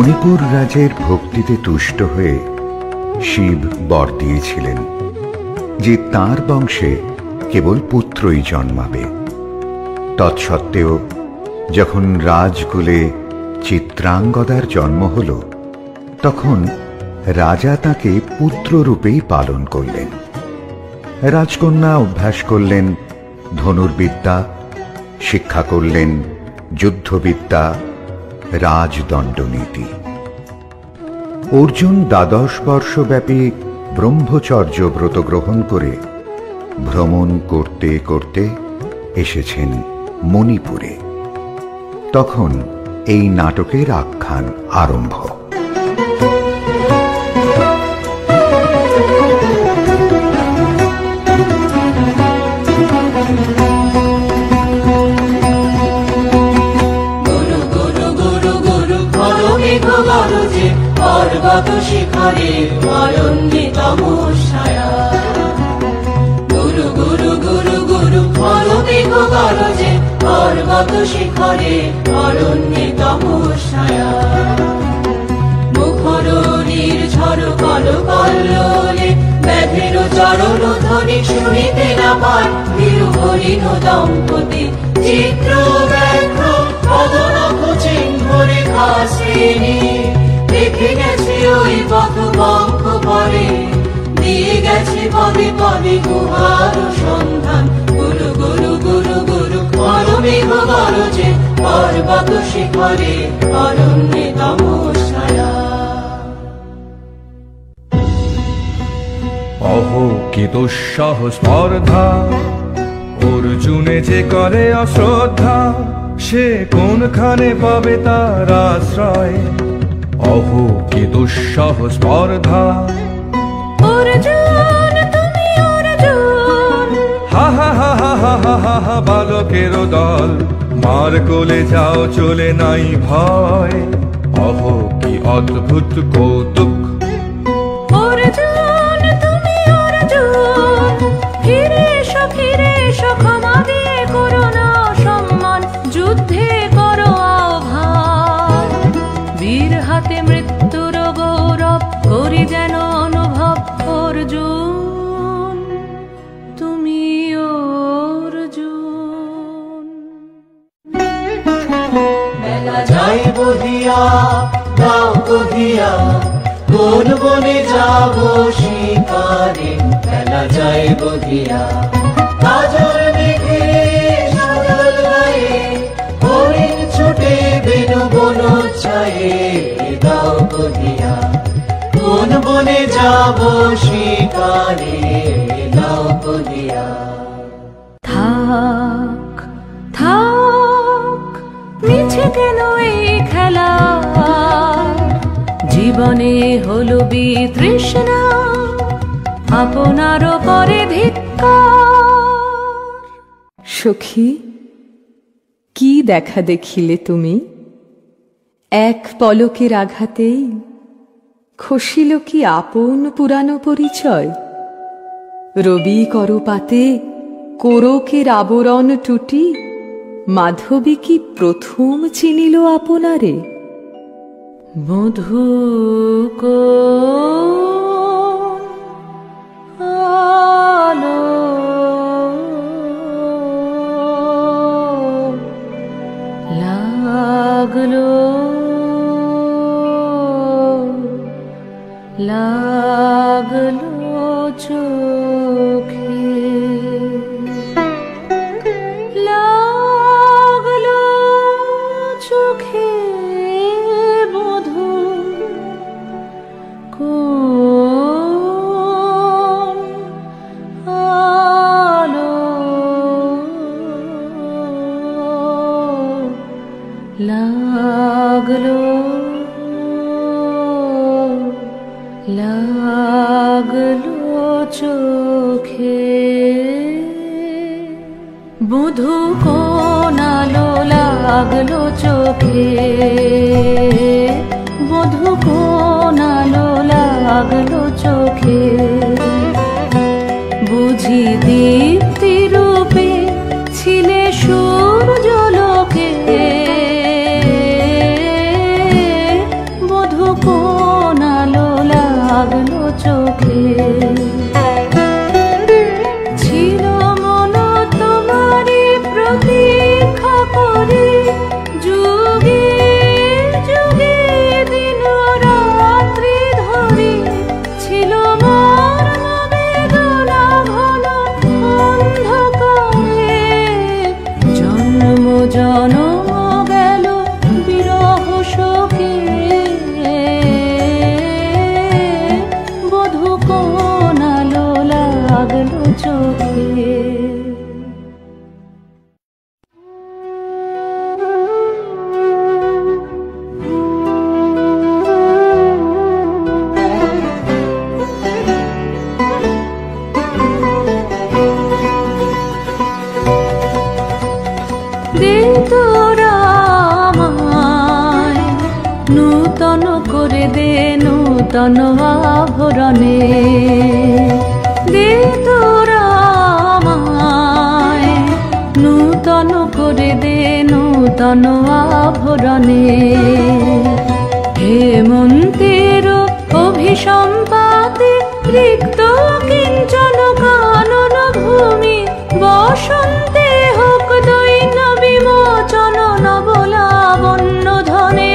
মণিপুর রাজের ভক্তিতে তুষ্ট হয়ে শিব বর দিয়েছিলেন যে তাঁর বংশে কেবল পুত্রই জন্মাবে। তৎসত্ত্বেও যখন রাজকুলে চিত্রাঙ্গদার জন্ম হল, তখন রাজা তাকে পুত্ররূপেই পালন করলেন। রাজকন্যা অভ্যাস করলেন ধনুর্বিদ্যা, শিক্ষা করলেন যুদ্ধবিদ্যা, রাজদণ্ডনীতি। অর্জুন 12 বর্ষব্যাপী ব্রহ্মচর্য ব্রত গ্রহণ করে ভ্রমণ করতে করতে এসেছেন মণিপুরে। তখন এই নাটকের আখ্যান আরম্ভ। পর্বত শিখরে অরণ্যে তমস্যায়া, গুরু গুরু গুরু গুরু মেঘ গরজে পর্বত শিখরে অরণ্যে তমস্যায়া। মুখর নির্ঝর কল কল্লোলে ব্যাধের চরণ ধ্বনি শুনিতে না পায় ভীরু হরিণ দম্পতি চিত্র ব্যাঘ্র পদনখ চিহ্ন রেখা শ্রেণী। দেখে গেছে ওই পথ বঙ্ক পরে, দিয়ে গেছে পদে পদে গুহার সন্ধান। গুরু গুরু গুরু গুরু মেঘ গরজে পর্বত শিখরে অরণ্যে তমস্যায়া। অহো কি দুঃসহ স্পর্ধা, অর্জুনে যে করে অশ্রদ্ধা, সে কোনখানে পাবে তার আশ্রয়। অহো কি দুঃসহ স্পর্ধা, অর্জুন তুমি অর্জুন, হা হা হা হা হা হা হা হা, বালকের দল মার কোলে যাও চলে নাই ভয়। অহো কি অদ্ভুত কৌতুক, অর্জুন তুমি অর্জুন, ফিরে এসো ক্ষমা দিয়ে করো না সম্মান, যুদ্ধে করো আহ্বান। বীর হাতে মৃত্যুর গৌরব করি যেন অনুভব, অর্জুন তুমি অর্জুন। বেলা যাই বহিয়া দাও কহিয়া, কোন বনে যাব শিকারে। বেলা যাই বহিয়া কাজল মেঘে সাজল গায়ে, হরিণ ছুটে বেনু বন ছায়ে। দাও কহিয়া কোন বনে যাব শিকারে, দাও কহিয়া। থাক থাক মিছে কেন এই খেলা, জীবনে হলো বিতৃষ্ণা, আপনারও পরে ধিক্কার। সখী, কি দেখা দেখিলে তুমি? এক পলকের আঘাতেই খসিল কি আপন পুরানো পরিচয়? রবি করপাতে কোরকের আবরণ টুটি, মাধবী কি প্রথম চিনিল আপনারে? মধুক আলো লাগলো লাগলো চোখে, লাগলো চোখে বধূ কোন আলো লাগলো লাগলো চোখে, বধূ কোন আলো লাগলো চোখে, বধূ কোন আলো লাগলো চোখে। বুঝি দীপ্তি রূপে ছিলে সূর্যলোকে, দে নূতন আভরণে, দে তোরা আমায় নূতন করে দে নূতন আভরণে। হেমন্তের অভিসম্পাতে রিক্ত কিঞ্চন কানন ভূমি, বসন্তে হোক দৈন বিমোচন নবলাবণ্য ধনে।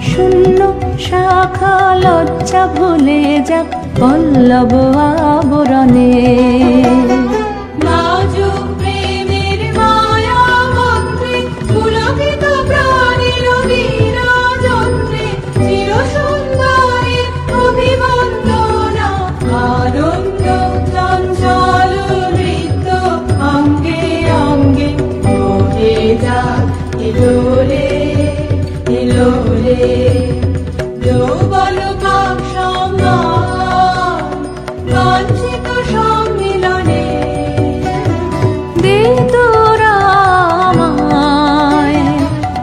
শূন্য শাখা লজ্জা ভুলে যাক পল্লব আবরণে। নাজুক প্রেমের মায়া মন্ত্রে পুলকিত প্রাণীর বিরাজন্ত্রে, চির সুন্দরের অভিবন্দনা আনন্দ চঞ্চল নৃত্য অঙ্গে অঙ্গে ওঠে যাক এলোরে এলোরে। যৌবন পাক সম্মান বাঞ্ছিত সম্মিলনে, দে তোরা আমায়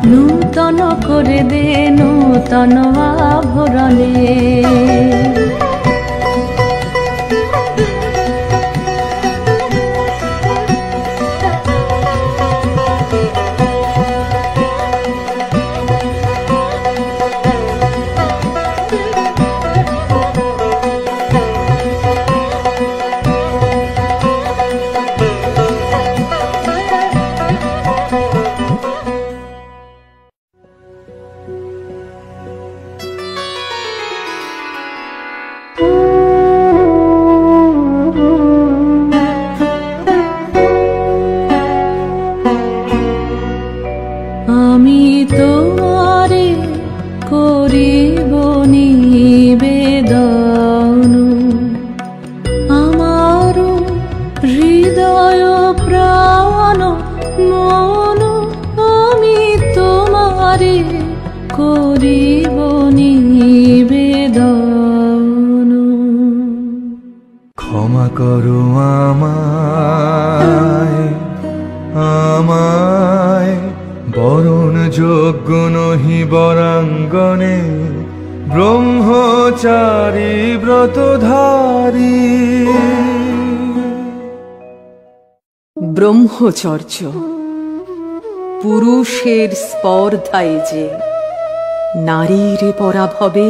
নূতন করে দে নূতন আভরণে। আমি তোমারে করিব নিবেদন, আমার হৃদয় প্রাণ মন আমি তোমারে করিব নিবেদন। ক্ষমা করো আমায় আমায়, বরণ যোগ্য নহি বরাঙ্গনে, ব্রহ্মচারী ব্রতধারী। ব্রহ্মচর্য পুরুষের স্পর্ধায় যে, নারীর পরাভবে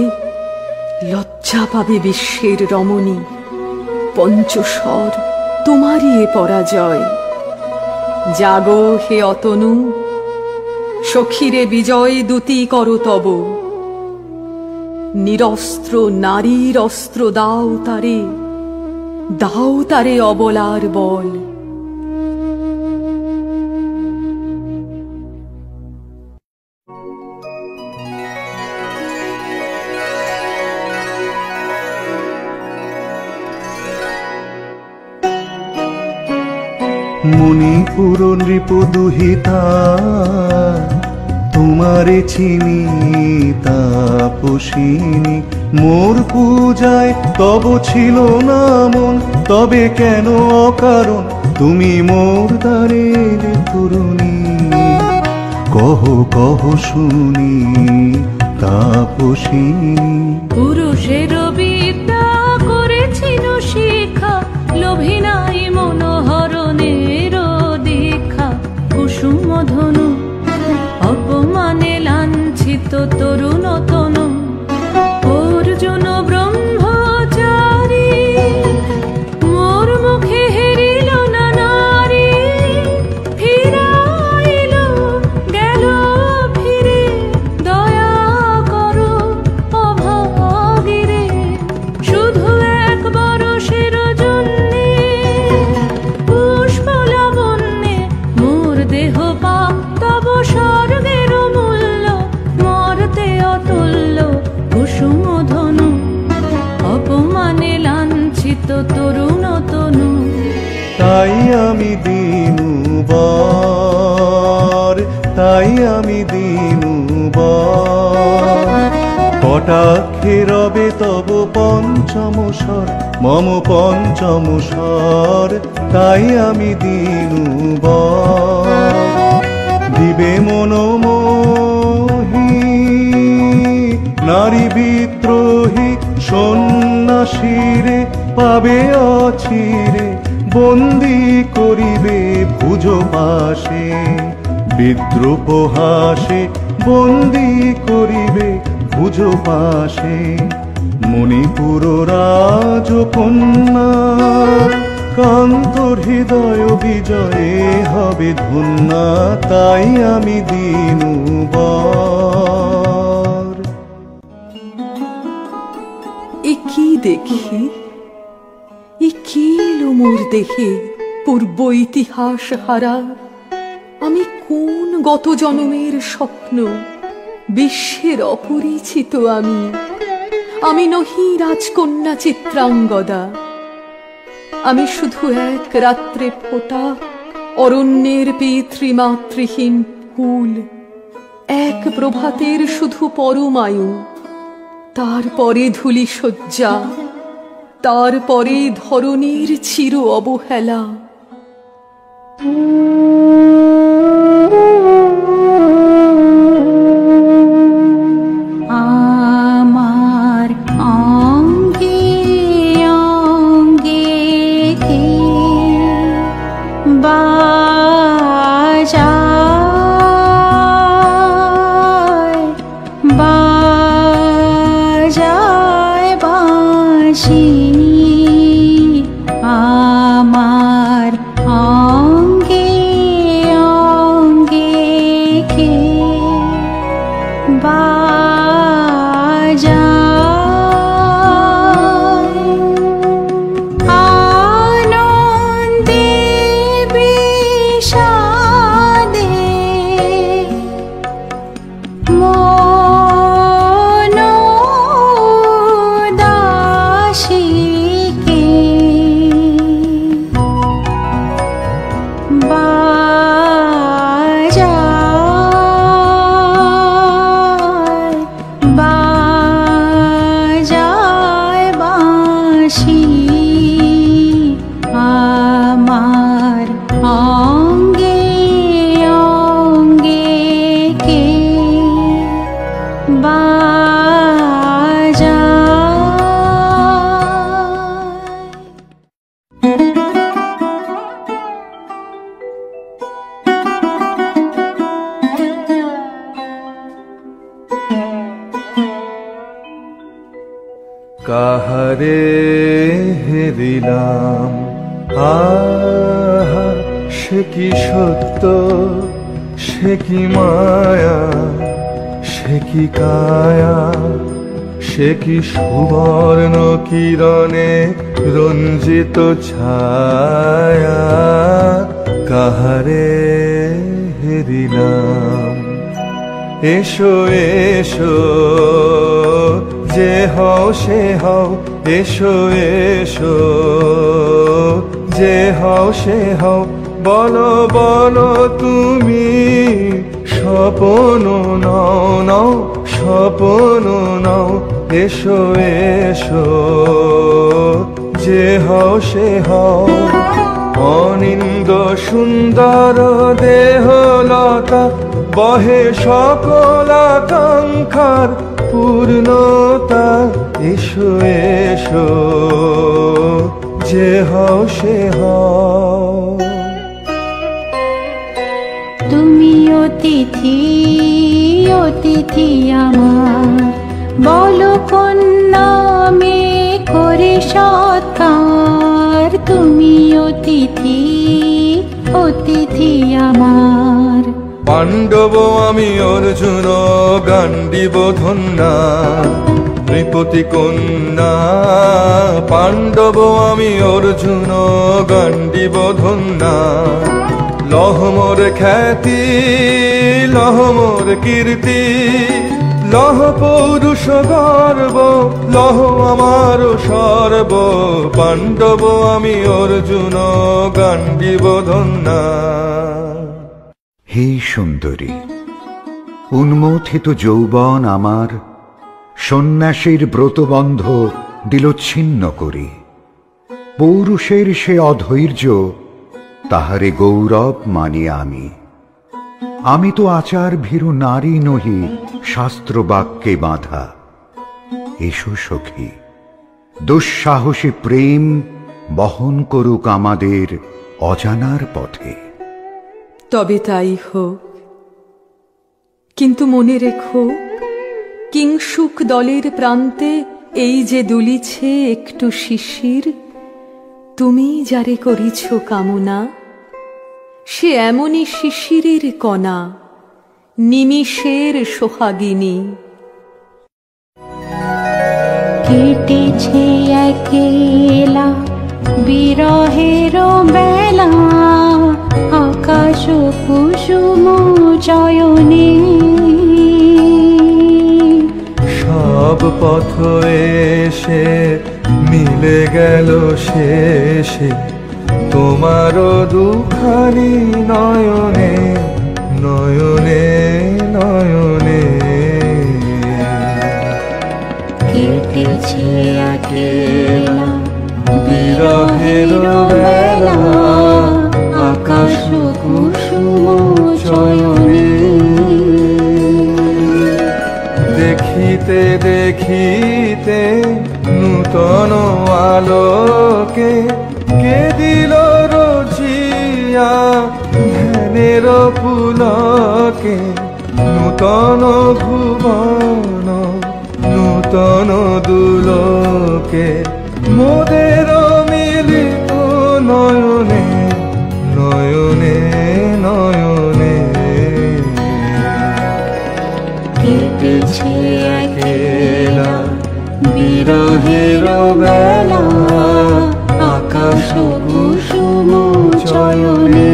লজ্জা পাবে বিশ্বের রমণী। পঞ্চস্বর তোমারই এ পরাজয়, জাগো হে অতনু, সখীরে বিজয় দূতি করো তব। নিরস্ত্র নারীর অস্ত্র দাও তারে, দাও তারে অবলার বল। মণিপুর নৃপ দুহিতা, তোমারে চিনি তাপসিনী। মোর পূজায় তব ছিল না মন, তবে কেন অকারণ তুমি মোর দ্বারের তরুণী। কহ কহ শুনি তাপসিনী। পুরুষের বিদ্যা করেছিল শিক্ষা, লোভী নাই মনোহরণের দীক্ষা। কুসুম ধনু অপমানে লাঞ্ছিত তরুণ তনু, অর্জুন ব্রহ্মচারী মোর মুখে হেরিল না নারী। ফিরাইল গেল ফিরে দয়া করো অভাগীরে। শুধু এক বরষের জন্যে পুষ্প লাবণ্যে মোর দেহ পাপ, তব স্বর্গের মূল্য মরতে অতুল্য। কুসুম ধনু অপমানে লাঞ্ছিত তরুণ তনু, তাই আমি দিনু বর, তাই আমি দিনু বর। কটাক্ষে রবে তব পঞ্চম স্বর, মম পঞ্চম স্বর। তাই আমি দিনু বর। দিবে মনোমোহী নারী বিদ্রোহী সন্ন্যাসীরে পাবে অচিরে, বন্দি করিবে ভুজ পাশে। বিদ্রুপ হাসে বন্দি করিবে ভুজ পাশে। মণিপুর রাজকন্যা কান্তর হৃদয় বিজয়ে হবে ধন্যা, তাই আমি দিনুবার। এ কি দেখি, এ কি এলো মোর দেহে পূর্ব ইতিহাস হারা। আমি কোন গত জনমের স্বপ্ন, বিশ্বের অপরিচিত আমি নহি রাজকন্যা চিত্রাঙ্গদা। আমি শুধু এক রাত্রে ফোটা অরণ্যের পিতৃমাতৃহীন ফুল, এক প্রভাতের শুধু পরমায়ু। তারপরে ধূলি শয্যা, তারপরে ধরণীর চির অবহেলা। আমার অঙ্গে অঙ্গে কে বাজায় বাজায় বাঁশি। আমার অঙ্গে অঙ্গে কে বাজায় আনন্দে বিষাদে মন উদাসীকে বাজায় বাঁশি। আমার অঙ্গে অঙ্গে কে বাজায়। কাহারে হেরিলাম আহা, সে কি সত্য, সে কি মায়া, সে কি কায়া, সে কি সুবর্ণ কিরণে রঞ্জিত ছায়া। কাহারে হেরিলাম, এসো এসো যে হও সে হও, এসো এসো যে হও সে হও। বলো বলো তুমি স্বপ্ন নাও নাও, স্বপ্ন নাও। এসো এসো যে হও সে হও। অনিন্দ সুন্দর দেহলতা বহে সকল আকাঙ্ক্ষার পূর্ণতা। এসো এসো যে হও সে হও। তুমি অতিথি অতিথি আমার, বলো কোন নামে করে সৎকার। তুমি অতিথি অতিথি আমার। পাণ্ডব আমি অর্জুন গান্ডীব ধন্যা, নৃপতি কন্যা। পাণ্ডব আমি অর্জুন গান্ডীব ধন্যা। লহ মোর খ্যাতি, লহ মোর কীর্তি, লহ পৌরুষ গর্ব, লহ আমার সর্ব। পাণ্ডব আমি অর্জুন গান্ডীব ধন্যা। হে সুন্দরী, উন্মথিত যৌবন আমার সন্ন্যাসীর ব্রতবন্ধ দিল ছিন্ন করি। পৌরুষের সে অধৈর্য, তাহারে গৌরব মানি আমি। আমি তো আচার ভীরু নারী নহি, শাস্ত্র বাক্যে বাঁধা। এসো সখী, দুঃসাহসী প্রেম বহন করুক আমাদের অজানার পথে। তবে তাই হোক, কিন্তু মনে রেখো, কিংসুক দলের প্রান্তে এই যে দুলিছে একটু শিশির, তুমি যারে করিছ কামনা, সে এমনই শিশিরের কণা, নিমিষের সোহাগিনী। কেটেছে একেলা বিরহের বেলা, আকাশ কুসুম চয়নে। সব পথ এসে মিলে গেল শেষে তোমারও দুখানি নয়নে নয়নে নয়নে। কেটেছে একেলা বিরহের বেলা, আকাশ কুসুম চয়নে। দেখিতে দেখিতে নূতন আলোকে কে দিল রচিয়া ধ্যানের পুলকে। নূতন ভুবন নূতন দুলোকে, মোদের মিলিত নয়নে নয়নে নয়নে। কেটেছে একেলা বিরহের বেলা, আকাশ কুসুম চয়নে।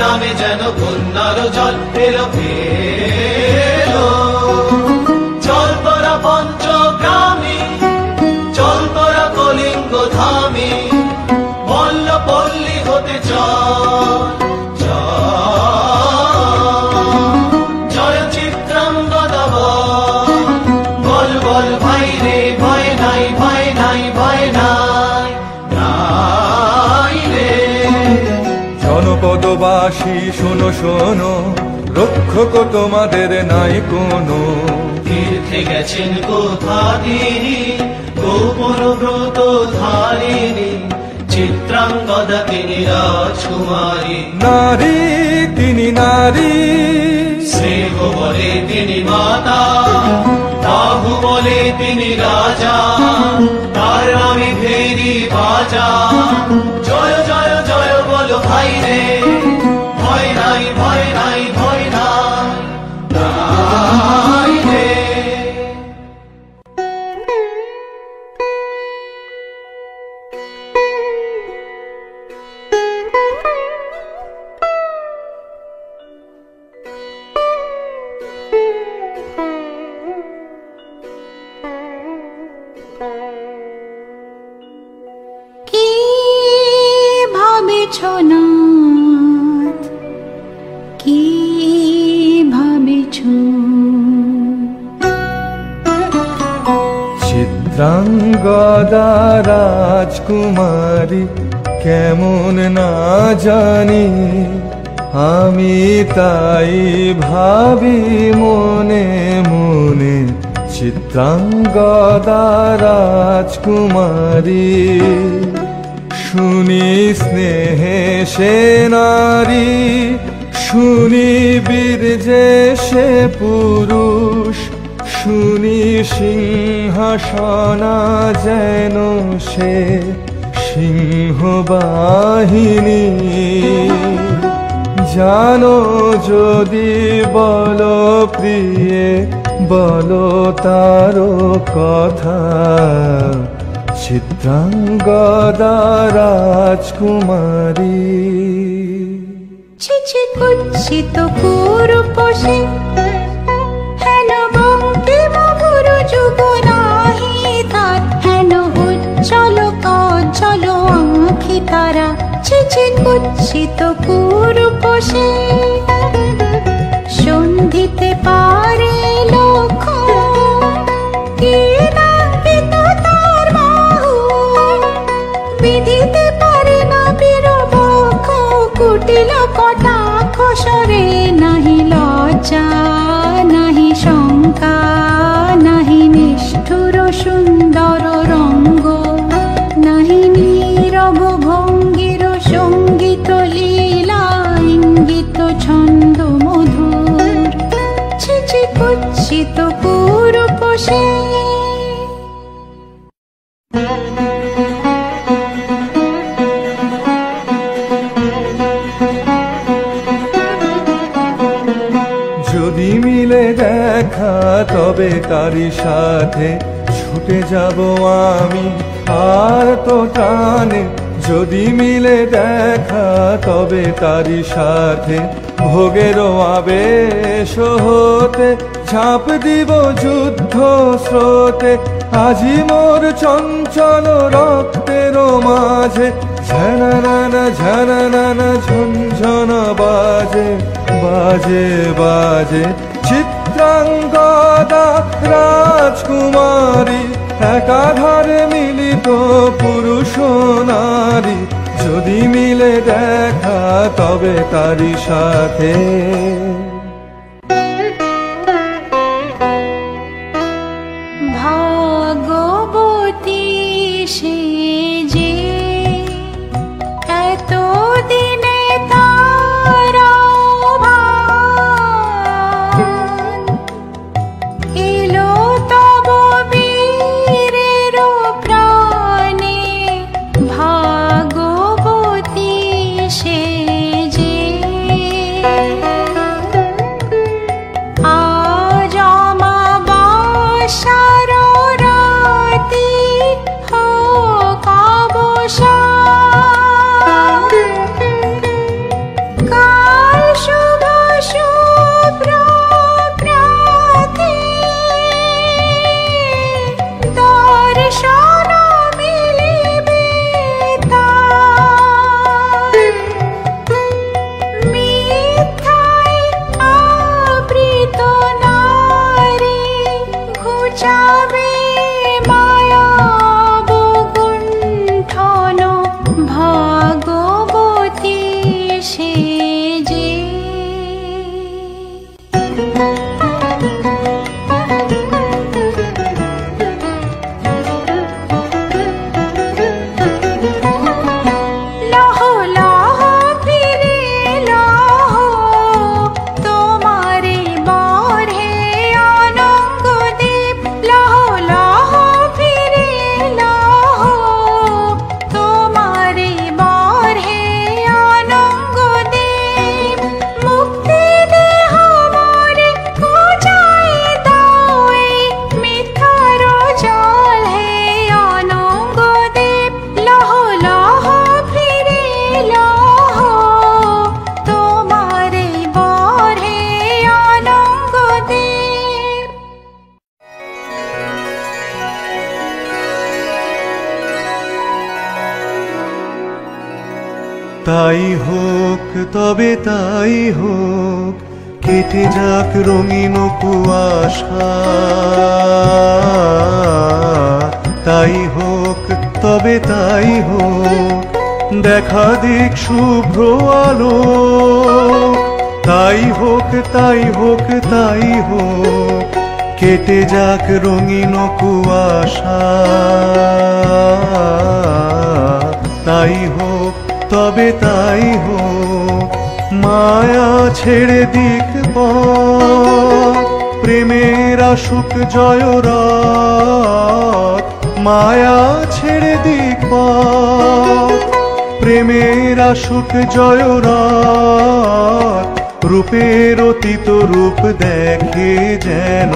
নামে যেন বন্যার জল এলো এলো। চল তোরা পঞ্চগ্রামী, চল তোরা কলিঙ্গ ধামী, মল্ল পল্লী হতে চল জয় চিত্রাঙ্গদা বল বল ভাই রে, ভয় নাই ভয় নাই ভয় নাই নাই রে। জনপদবাসী শোনো শোনো, রক্ষক তোমাদের নাই কোনো। তীর্থে গেছেন কোথা তিনি, গোপন ব্রত ধারিণী, চিত্রাঙ্গদা তিনি রাজকুমারী। নারী তিনি নারী, স্নেহ বলে তিনি মাতা, বাহু বলে তিনি রাজা, তার নামে ভেরি বাজা। জয় জয় জয় বলো ভাই রে, ভয় নাই ভয় নাই ভয় নাই নাই রে। কি ভাবেছ নাথ, কি ভাবেছ? চিত্রাঙ্গদা রাজকুমারী কেমন না জানি, আমি তাই ভাবি মনে মনে। চিত্রাঙ্গদা রাজকুমারী শুনি স্নেহে সে নারী, শুনি বীর যে সে পুরুষ, শুনি সিংহাসনা যেন সে সিংহবাহিনী। জানো যদি বলো প্রিয়ে, বলো তারো কথা, চিত্রাঙ্গদা রাজকুমারী। ছিছি কুৎসিত কুরূপসে, হেন বঙ্কিম গুরু যুগ নাহি তার, হেন উজ্জ্বল কজ্জ্বল আঁখি তারা। ছিছি কুৎসিত কুরূপসে, স্বরে নাহি লজ্জা নাহি শঙ্কা নাহি নিষ্ঠুর সুন্দর রঙ্গ নাহি নীরব ভঙ্গির সঙ্গীত লীলা ইঙ্গিত ছন্দ মধুর ছিছি কুৎসিত কুরূপ সে। যদি মিলে দেখা তবে তারি সাথে ছুটে যাব আমি আর তো টানে। যদি মিলে দেখা তবে তারি সাথে ভোগেরও আবেশ হতে ঝাঁপ দিব যুদ্ধ স্রোতে। আজি মোর চঞ্চল রক্তের মাঝে ঝননা ঝননা ঝনঝন বাজে বাজে বাজে। চিত্রাঙ্গদা রাজকুমারী একাধারে মিলিত পুরুষ নারী। যদি মিলে দেখা তবে তারি সাথে। ভাগবতী সে যে এত দিনে তারা এলো তব বীরের প্রাণে। ভাগবতী সে যে আজ অমাবস্যার রাতি হোক অবসান। কাল শুভ শুভ্র প্রাতে দর্শন মিলিবে তার। মিথ্যায় আবৃত নারী ঘুচাবে মায়া বগুণ্ঠন। ভাগবতী সে যে লহ লহ ফিরে লহ তোমারে বর হে অনঙ্গদীপ। লহ লহ ফিরে লহ তোমারে বর হে অনঙ্গদীপ। মুক্তি দেহ মোরে ঘুচাই দাও এই মিথ্যার জল হে অনঙ্গদীপ। লহ লহ ফিরে লহ তোমারে বর হে অনঙ্গদীপ। তাই হোক তবে তাই হোক কেটে যাক রঙিন কুয়াশা। তাই হোক তবে তাই হোক দেখা দিক শুভ্র আলো। তাই হোক তাই হোক তাই হোক কেটে যাক রঙিন কুয়াশা। তাই হোক তবে তাই হোক মায়া ছেড়ে দিক পথ প্রেমের আসুক জয়রাত। মায়া ছেড়ে দিক পথ প্রেমের আসুক জয়রাত। রূপের অতীত রূপ দেখে যেন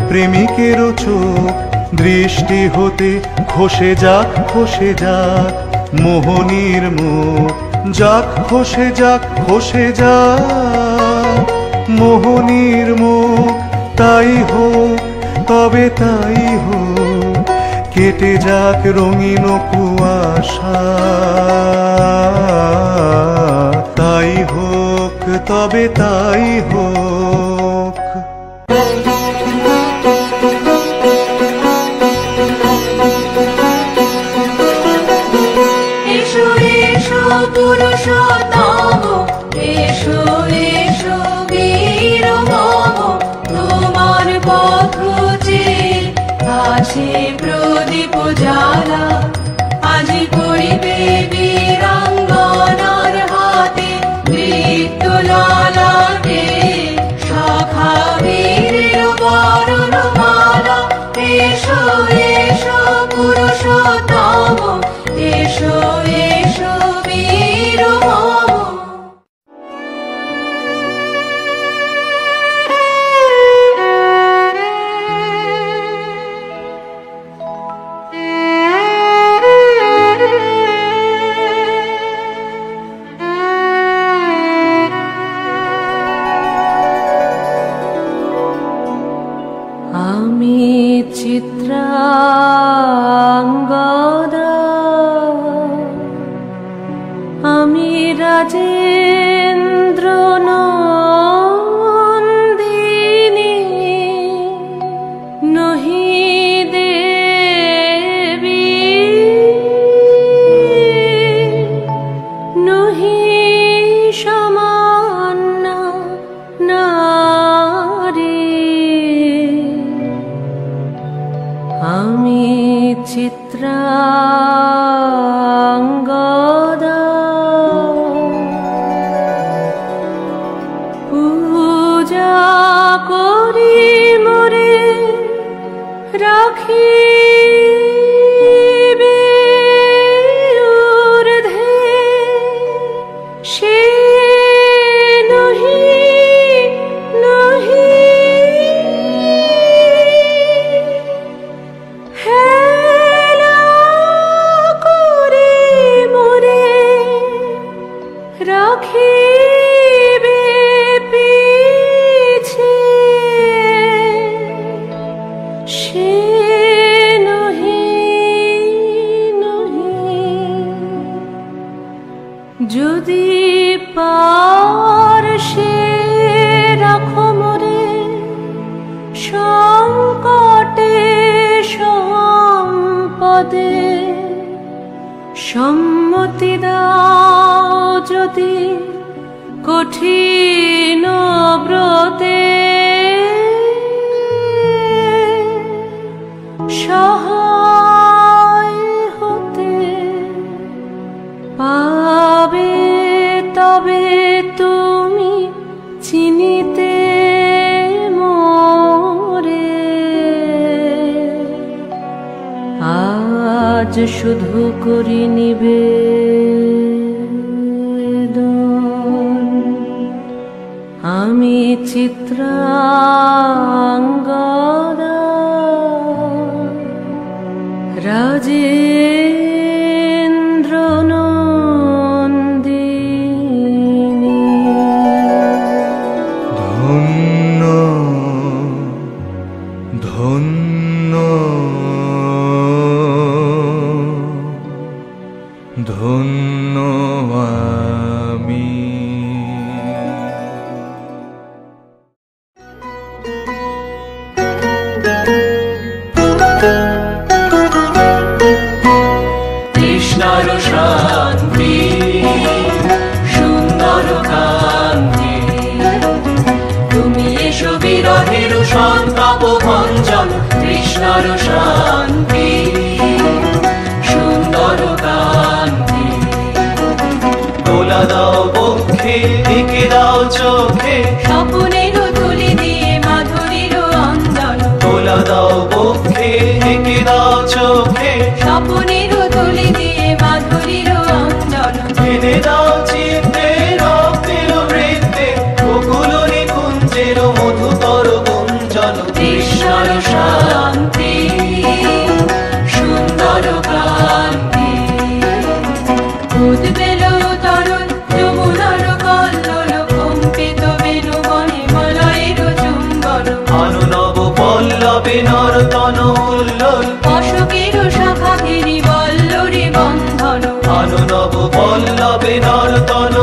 প্রেমিকের চোখ। দৃষ্টি হতে খসে যাক মোহনীর মুখ। যাক খসে যাক মোহনীর মুখ। তাই হোক তবে তাই হোক কেটে যাক রঙিন কুয়াশা। তাই হোক তবে তাই হোক। এসো এসো পুরুষোত্তম এসো আকাশে প্রদীপ জ্বালা আজি করিবে বীরাঙ্গনার হাতে নৃত্য ললাটে শাখা বীরের বরণ মালা এসো এসো পুরুষোত্তম এসো এসো বীর মম আমি চিত্রাঙ্গদা আমি রাজেন্দ্র নন্দিনী নহি দেবী নহি সমান্য নারী আমি চিত্রাঙ্গদা পূজা করি মোরে রাখিবে ঊর্ধ্বে সে নহি নহি হেলা করে মোরে রাখিবে পিছে সে নহি নহি যদি পারশে রাখো মোরে সংকটে সম্পদে সম্মতি দাও যদি কঠিন ব্রতে সহায় হতে পাবে তবে তুমি চিনিতে মোরে আজ শুধু করি নিবেদন আমি চিত্রাঙ্গদা রাজেন্দ্র নন্দিনী ধন্য ধন্য ধন্য আমি কৃষ্ণার শান্তি সুন্দর কান্তি তুমি এসো বিরহের সন্তাপ ভঞ্জন কৃষ্ণার শান্তি সুন্দর কান্তি দোলা দাও বক্ষে দিকে দাও চোখে স্বপনের তুলি দিয়ে মাধুরীর অঞ্জন দোলা দাও বক্ষে দিকে দাও চোখে স্বপনের তুলি দিয়ে মাধুরীর অঞ্জন এনে দাও চিত্তে রক্তের বৃত্তে গোকুল নিকুঞ্জের মধুতর গুঞ্জন কৃষ্ণার শান্তি সুন্দর কান্তি উদ্বেল তরুণ যমুনার কল্লোল কম্পিত বেণুবনে মলয়ের চুম্বন অনুনব পল্লবে নর্তন উল্লোল অশোকের শাখা ঘেরি বল্লরে বন্ধন অনুনব পল্লবে নর্তন